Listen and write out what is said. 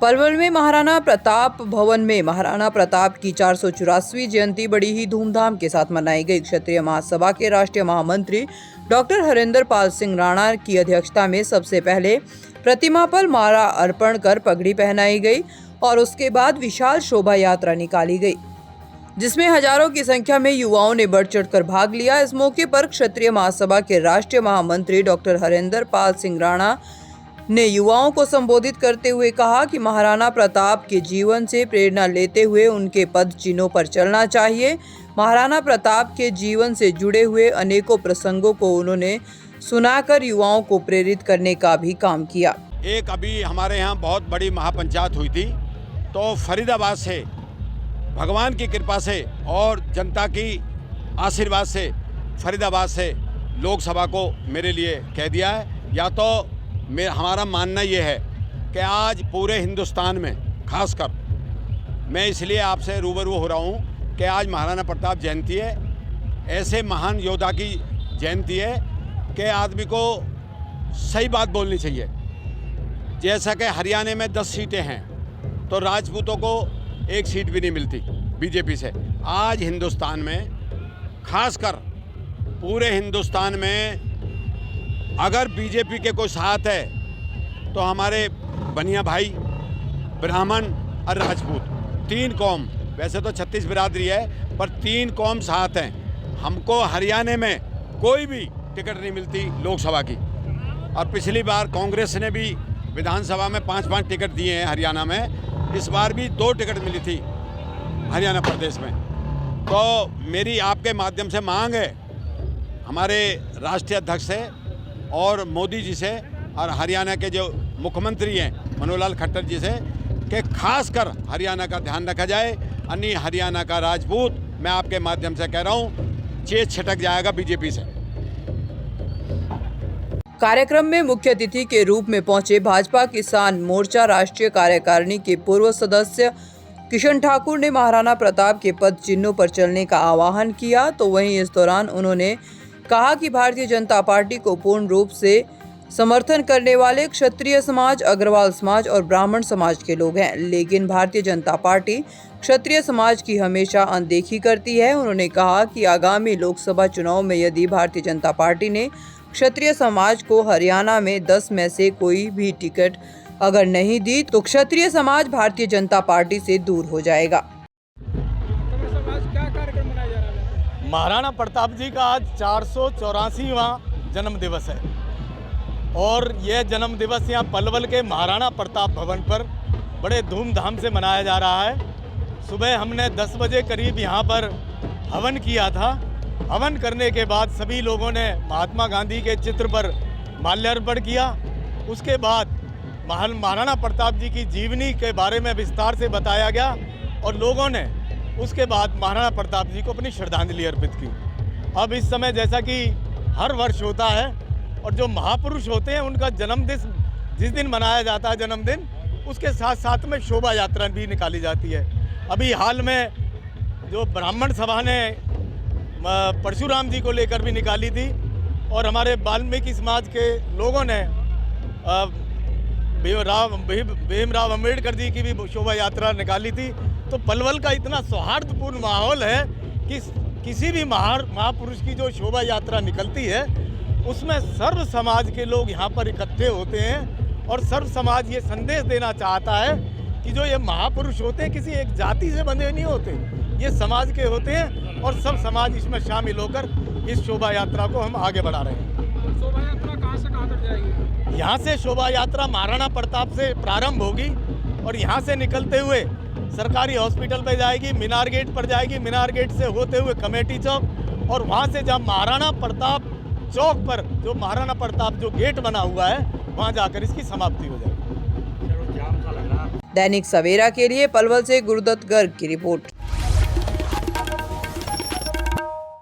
पलवल में महाराणा प्रताप भवन में महाराणा प्रताप की 484वीं जयंती बड़ी ही धूमधाम के साथ मनाई गई। क्षत्रिय महासभा के राष्ट्रीय महामंत्री डॉक्टर हरेंद्र पाल सिंह राणा की अध्यक्षता में सबसे पहले प्रतिमा पर माला अर्पण कर पगड़ी पहनाई गई और उसके बाद विशाल शोभा यात्रा निकाली गई, जिसमें हजारों की संख्या में युवाओं ने बढ़ चढ़कर भाग लिया। इस मौके पर क्षत्रिय महासभा के राष्ट्रीय महामंत्री डॉक्टर हरेंद्र पाल सिंह राणा ने युवाओं को संबोधित करते हुए कहा कि महाराणा प्रताप के जीवन से प्रेरणा लेते हुए उनके पद चिन्हों पर चलना चाहिए। महाराणा प्रताप के जीवन से जुड़े हुए अनेकों प्रसंगों को उन्होंने सुनाकर युवाओं को प्रेरित करने का भी काम किया। एक अभी हमारे यहाँ बहुत बड़ी महापंचायत हुई थी, तो फरीदाबाद से भगवान की कृपा से और जनता की आशीर्वाद से फरीदाबाद से लोकसभा को मेरे लिए कह दिया है। या तो हमारा मानना ये है कि आज पूरे हिंदुस्तान में खासकर मैं इसलिए आपसे रूबरू हो रहा हूँ कि आज महाराणा प्रताप जयंती है, ऐसे महान योद्धा की जयंती है कि आदमी को सही बात बोलनी चाहिए। जैसा कि हरियाणा में 10 सीटें हैं तो राजपूतों को 1 सीट भी नहीं मिलती बीजेपी से। आज हिंदुस्तान में खासकर पूरे हिंदुस्तान में अगर बीजेपी के कोई साथ है तो हमारे बनिया भाई, ब्राह्मण और राजपूत, 3 कौम, वैसे तो 36 बिरादरी है पर 3 कौम साथ हैं। हमको हरियाणा में कोई भी टिकट नहीं मिलती लोकसभा की, और पिछली बार कांग्रेस ने भी विधानसभा में 5-5 टिकट दिए हैं हरियाणा में। इस बार भी 2 टिकट मिली थी हरियाणा प्रदेश में। तो मेरी आपके माध्यम से मांग है हमारे राष्ट्रीय अध्यक्ष से और मोदी जी से और हरियाणा के जो मुख्यमंत्री हैं मनोहर लाल खट्टर जी से कि खासकर हरियाणा का ध्यान रखा जाए, अन्य हरियाणा का राजपूत, मैं आपके माध्यम से कह रहा हूँ, चेत छिटक जाएगा बीजेपी से। कार्यक्रम में मुख्य अतिथि के रूप में पहुंचे भाजपा किसान मोर्चा राष्ट्रीय कार्यकारिणी के पूर्व सदस्य किशन ठाकुर ने महाराणा प्रताप के पद चिन्हों पर चलने का आह्वान किया। तो वहीं इस दौरान उन्होंने कहा कि भारतीय जनता पार्टी को पूर्ण रूप से समर्थन करने वाले क्षत्रिय समाज, अग्रवाल समाज और ब्राह्मण समाज के लोग हैं, लेकिन भारतीय जनता पार्टी क्षत्रिय समाज की हमेशा अनदेखी करती है। उन्होंने कहा कि आगामी लोकसभा चुनाव में यदि भारतीय जनता पार्टी ने क्षत्रिय समाज को हरियाणा में 10 में से कोई भी टिकट अगर नहीं दी तो क्षत्रिय समाज भारतीय जनता पार्टी से दूर हो जाएगा। महाराणा प्रताप जी का आज 484वां जन्म दिवस है और यह जन्म दिवस यहाँ पलवल के महाराणा प्रताप भवन पर बड़े धूमधाम से मनाया जा रहा है। सुबह हमने 10 बजे करीब यहाँ पर हवन किया था। हवन करने के बाद सभी लोगों ने महात्मा गांधी के चित्र पर माल्यार्पण किया। उसके बाद महाराणा प्रताप जी की जीवनी के बारे में विस्तार से बताया गया और लोगों ने उसके बाद महाराणा प्रताप जी को अपनी श्रद्धांजलि अर्पित की। अब इस समय जैसा कि हर वर्ष होता है और जो महापुरुष होते हैं उनका जन्मदिन जिस दिन मनाया जाता है जन्मदिन, उसके साथ साथ में शोभा यात्रा भी निकाली जाती है। अभी हाल में जो ब्राह्मण सभा ने परशुराम जी को लेकर भी निकाली थी और हमारे वाल्मीकि समाज के लोगों ने भीमराव अम्बेडकर जी की भी शोभा यात्रा निकाली थी। तो पलवल का इतना सौहार्दपूर्ण माहौल है कि किसी भी महापुरुष की जो शोभा यात्रा निकलती है उसमें सर्व समाज के लोग यहाँ पर इकट्ठे होते हैं और सर्व समाज ये संदेश देना चाहता है कि जो ये महापुरुष होते हैं किसी एक जाति से बंधे नहीं होते, ये समाज के होते हैं और सब समाज इसमें शामिल होकर इस शोभा यात्रा को हम आगे बढ़ा रहे हैं। शोभा यात्रा कहाँ से कहाँ तक जाएगी? यहाँ से शोभा यात्रा महाराणा प्रताप से प्रारंभ होगी और यहाँ से निकलते हुए सरकारी हॉस्पिटल पे जाएगी, मीनार गेट पर जाएगी, मीनार गेट से होते हुए कमेटी चौक और वहाँ से जब महाराणा प्रताप चौक पर जो महाराणा प्रताप जो गेट बना हुआ है वहाँ जाकर इसकी समाप्ति हो जाएगी। दैनिक सवेरा के लिए पलवल से गुरुदत्त गर्ग की रिपोर्ट।